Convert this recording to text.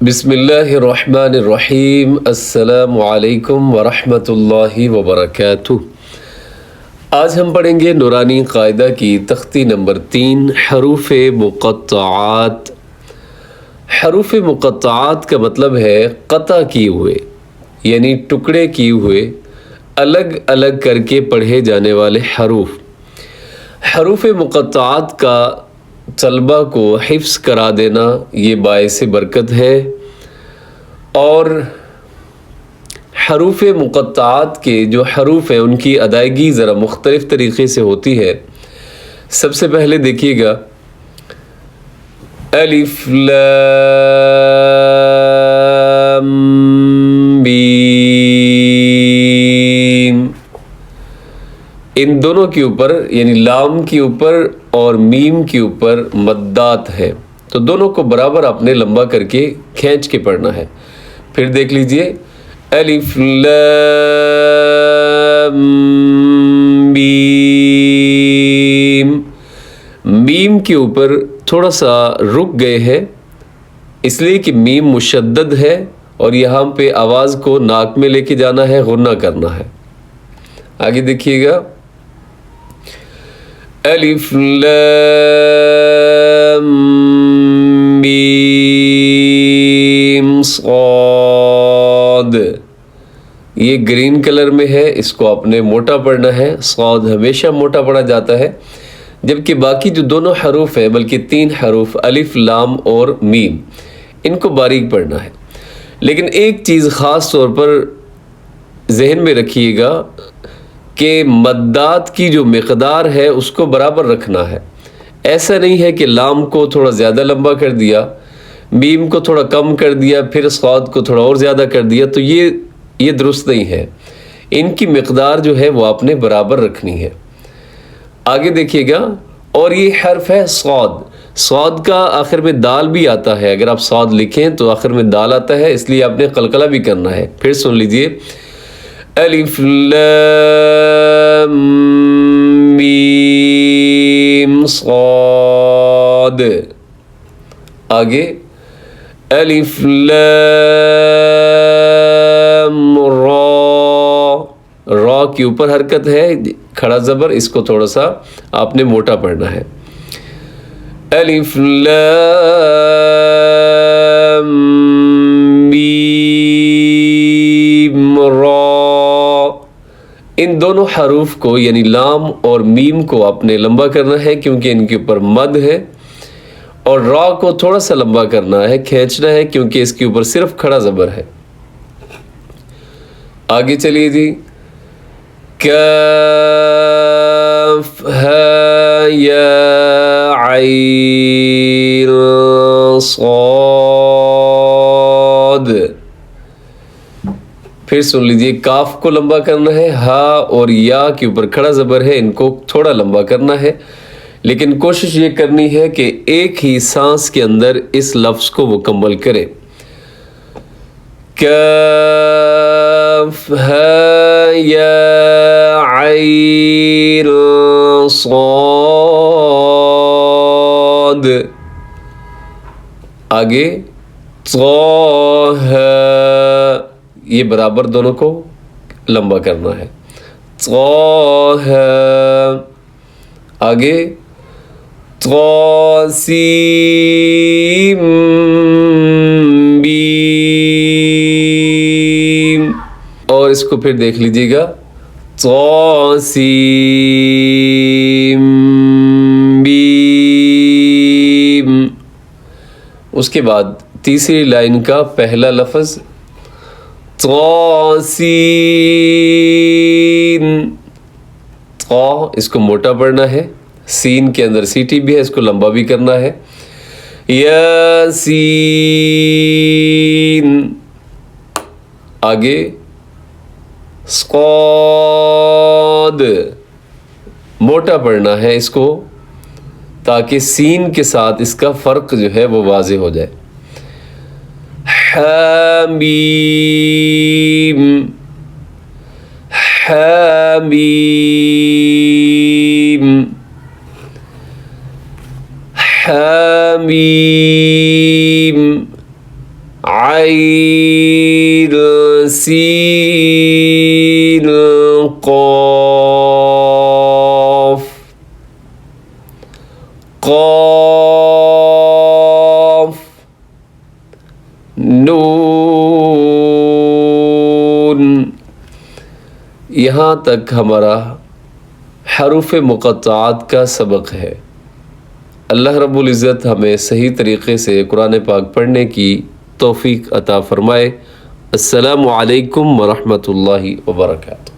بسم اللہ الرحمن الرحیم۔ السلام علیکم ورحمۃ اللہ وبرکاتہ۔ آج ہم پڑھیں گے نورانی قاعدہ کی تختی نمبر 3، حروف مقطعات۔ حروف مقطعات کا مطلب ہے قطع کیے ہوئے، یعنی ٹکڑے کیے ہوئے، الگ الگ کر کے پڑھے جانے والے حروف۔ حروف مقطعات کا طلبہ کو حفظ کرا دینا یہ باعث برکت ہے، اور حروف مقطعات کے جو حروف ہیں ان کی ادائیگی ذرا مختلف طریقے سے ہوتی ہے۔ سب سے پہلے دیکھیے گا الف لام میم، ان دونوں کے اوپر یعنی لام کے اوپر اور میم کے اوپر مدات ہے، تو دونوں کو برابر آپ نے لمبا کر کے کھینچ کے پڑھنا ہے۔ پھر دیکھ لیجئے الف لام میم، میم کے اوپر تھوڑا سا رک گئے ہیں، اس لیے کہ میم مشدد ہے اور یہاں پہ آواز کو ناک میں لے کے جانا ہے، غنہ کرنا ہے۔ آگے دیکھیے گا الف لام میم صاد، یہ گرین کلر میں ہے، اس کو آپ نے موٹا پڑھنا ہے۔ صاد ہمیشہ موٹا پڑھا جاتا ہے، جبکہ باقی جو دونوں حروف ہیں، بلکہ 3 حروف الف لام اور میم، ان کو باریک پڑھنا ہے۔ لیکن ایک چیز خاص طور پر ذہن میں رکھیے گا کہ مدات کی جو مقدار ہے اس کو برابر رکھنا ہے۔ ایسا نہیں ہے کہ لام کو تھوڑا زیادہ لمبا کر دیا، میم کو تھوڑا کم کر دیا، پھر صاد کو تھوڑا اور زیادہ کر دیا، تو یہ درست نہیں ہے۔ ان کی مقدار جو ہے وہ آپ نے برابر رکھنی ہے۔ آگے دیکھیے گا، اور یہ حرف ہے صاد۔ صاد کا آخر میں دال بھی آتا ہے، اگر آپ صاد لکھیں تو آخر میں دال آتا ہے، اس لیے آپ نے قلقلہ بھی کرنا ہے۔ پھر سن لیجئے الف لام میم صاد، آگے الف لام را، را کے اوپر حرکت ہے، کھڑا زبر، اس کو تھوڑا سا آپ نے موٹا پڑھنا ہے۔ الف لام میم را، ان دونوں حروف کو یعنی لام اور میم کو آپ نے لمبا کرنا ہے، کیونکہ ان کے اوپر مد ہے، اور را کو تھوڑا سا لمبا کرنا ہے، کھینچنا ہے، کیونکہ اس کے اوپر صرف کھڑا زبر ہے۔ آگے چلیے جی کاف ہا یا عین صاد، پھر سن لیجئے کاف کو لمبا کرنا ہے، ہا اور یا کے اوپر کھڑا زبر ہے، ان کو تھوڑا لمبا کرنا ہے، لیکن کوشش یہ کرنی ہے کہ ایک ہی سانس کے اندر اس لفظ کو مکمل کرے۔ کاف ہا یا عین صاد، آگے طه، یہ برابر دونوں کو لمبا کرنا ہے۔ طه، آگے طاسیم بیم، اور اس کو پھر دیکھ لیجئے گا طاسیم بیم۔ اس کے بعد تیسری لائن کا پہلا لفظ طاسین، طا، اس کو موٹا پڑھنا ہے، سین کے اندر سیٹی بھی ہے، اس کو لمبا بھی کرنا ہے۔ یاسین، آگے صاد، موٹا پڑھنا ہے اس کو، تاکہ سین کے ساتھ اس کا فرق جو ہے وہ واضح ہو جائے۔ حامیم، حامیم، حامیم، عین سین قاف قاف نون. یہاں تک ہمارا حروف مقطعات کا سبق ہے. اللہ رب العزت ہمیں صحیح طریقے سے قرآن پاک پڑھنے کی توفیق عطا فرمائے. السلام علیکم ورحمۃ اللہ وبرکاتہ.